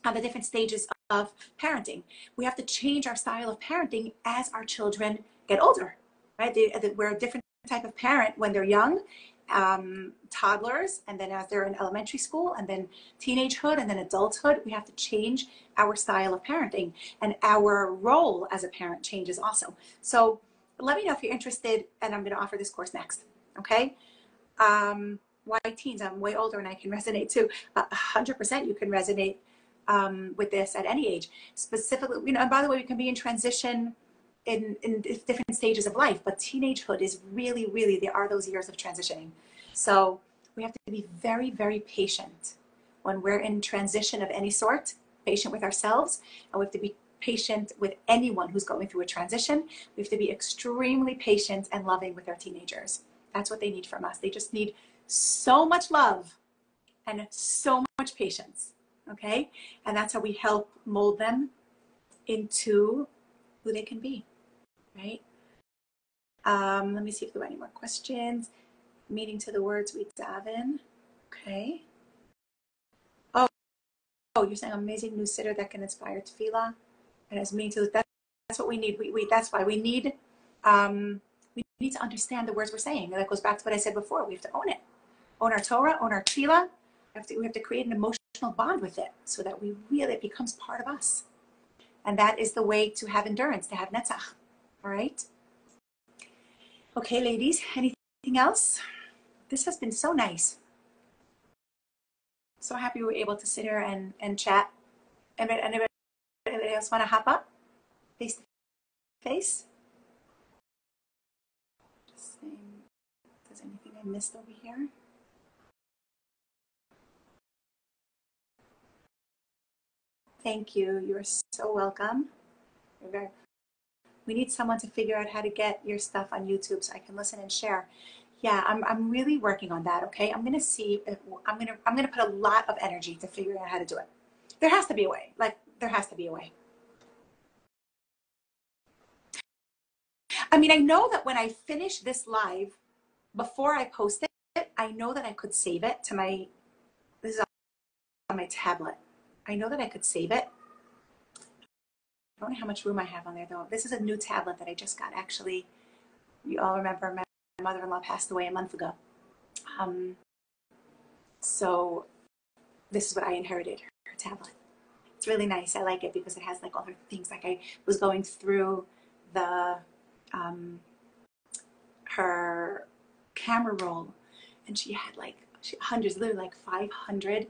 on the different stages of parenting. We have to change our style of parenting as our children get older, right? We're a different type of parent when they're young, toddlers, and then as they're in elementary school, and then teenagehood, and then adulthood. We have to change our style of parenting, and our role as a parent changes also. So let me know if you're interested, and I'm going to offer this course next. Okay. Why teens? I'm way older and I can resonate too. 100% you can resonate with this at any age. Specifically, and by the way, we can be in transition in different stages of life, but teenagehood is really, really, there are those years of transitioning. So we have to be very, very patient when we're in transition of any sort, patient with ourselves, and we have to be patient with anyone who's going through a transition. We have to be extremely patient and loving with our teenagers. That's what they need from us. They just need so much love and so much patience, okay? And that's how we help mold them into who they can be. Right? Let me see if there are any more questions. Meaning to the words we dive in. Okay. Oh, you're saying amazing new sitter that can inspire tefillah and has meaning to that's what we need. That's why we need to understand the words we're saying. And that goes back to what I said before. We have to own it. Own our Torah, own our tefillah. We have to create an emotional bond with it so that it becomes part of us. And that is the way to have endurance, to have Netzach. All right. Okay, ladies, anything else? This has been so nice. So happy we were able to sit here and chat. Anybody else want to hop up face to face? Just saying, if there's anything I missed over here. Thank you. You are so welcome. We need someone to figure out how to get your stuff on YouTube so I can listen and share. Yeah, I'm really working on that. Okay, I'm gonna see if I'm gonna put a lot of energy to figuring out how to do it. There has to be a way. There has to be a way. I mean, I know that when I finish this live, before I post it, I know that I could save it to this is on my tablet. I know that I could save it. I don't know how much room I have on there though. This is a new tablet that I just got actually. You all remember my mother-in-law passed away a month ago. So this is what I inherited, her tablet. It's really nice. I like it because it has all her things. I was going through her camera roll, and she had hundreds, literally 500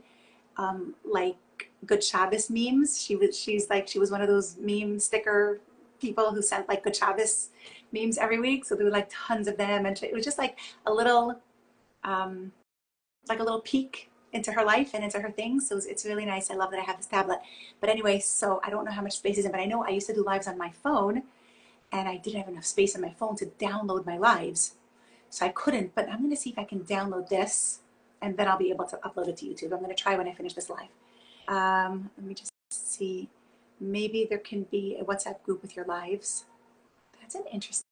Good Shabbos memes. She was one of those meme sticker people who sent Good Shabbos memes every week. So there were tons of them, and it was just a little peek into her life and into her things. So it's really nice. I love that I have this tablet. But anyway, so I don't know how much space is in, but I know I used to do lives on my phone, and I didn't have enough space on my phone to download my lives, so I couldn't. But I'm going to see if I can download this, and then I'll be able to upload it to YouTube. I'm going to try when I finish this live. Let me just see. Maybe there can be a WhatsApp group with your lives. That's an interesting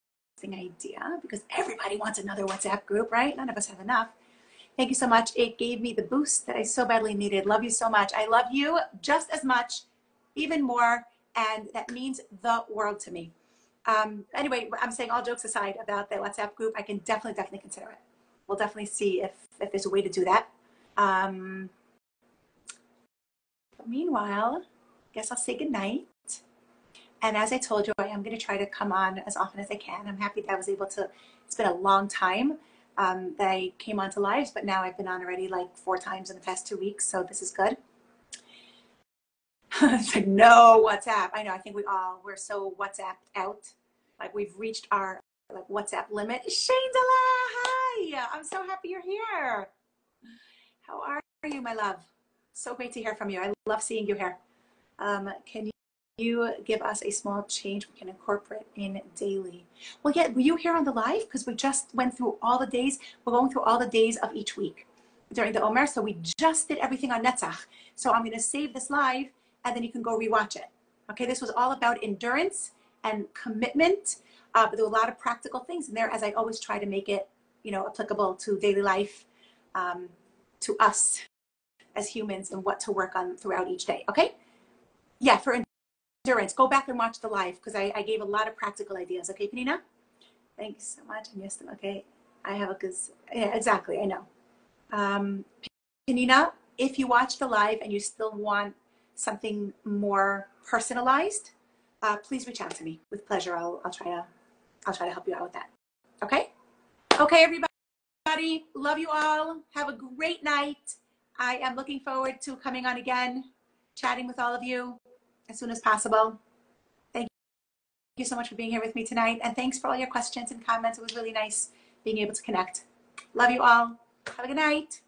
idea because everybody wants another WhatsApp group, right? None of us have enough. Thank you so much. It gave me the boost that I so badly needed. Love you so much. I love you just as much, even more, and that means the world to me. Anyway, I'm saying all jokes aside about the WhatsApp group, I can definitely consider it. We'll definitely see if there's a way to do that. But meanwhile, I guess I'll say goodnight. And as I told you, I am going to try to come on as often as I can. I'm happy that I was able to. It's been a long time that I came on to lives, but now I've been on already like 4 times in the past 2 weeks, so this is good. It's like, no WhatsApp. I know, I think we're so WhatsApped out. Like we've reached our like WhatsApp limit. Shandala, hi. I'm so happy you're here. How are you, my love? So great to hear from you. I love seeing you here. Can you give us a small change we can incorporate in daily? Well, yeah, were you here on the live? Because we just went through all the days. We're going through all the days of each week during the Omer. So we just did everything on Netzach. So I'm going to save this live and then you can go rewatch it. Okay, this was all about endurance and commitment. But there were a lot of practical things in there, as I always try to make it, applicable to daily life, to us as humans and what to work on throughout each day. Okay? Yeah, for endurance, go back and watch the live because I gave a lot of practical ideas. Okay, Penina? Thanks so much. I missed them. Okay. I have yeah, exactly. I know. Penina, if you watch the live and you still want something more personalized, please reach out to me with pleasure. I'll try to help you out with that. Okay? Okay, everybody. Love you all. Have a great night. I am looking forward to coming on again, chatting with all of you as soon as possible. Thank you so much for being here with me tonight. And thanks for all your questions and comments. It was really nice being able to connect. Love you all. Have a good night.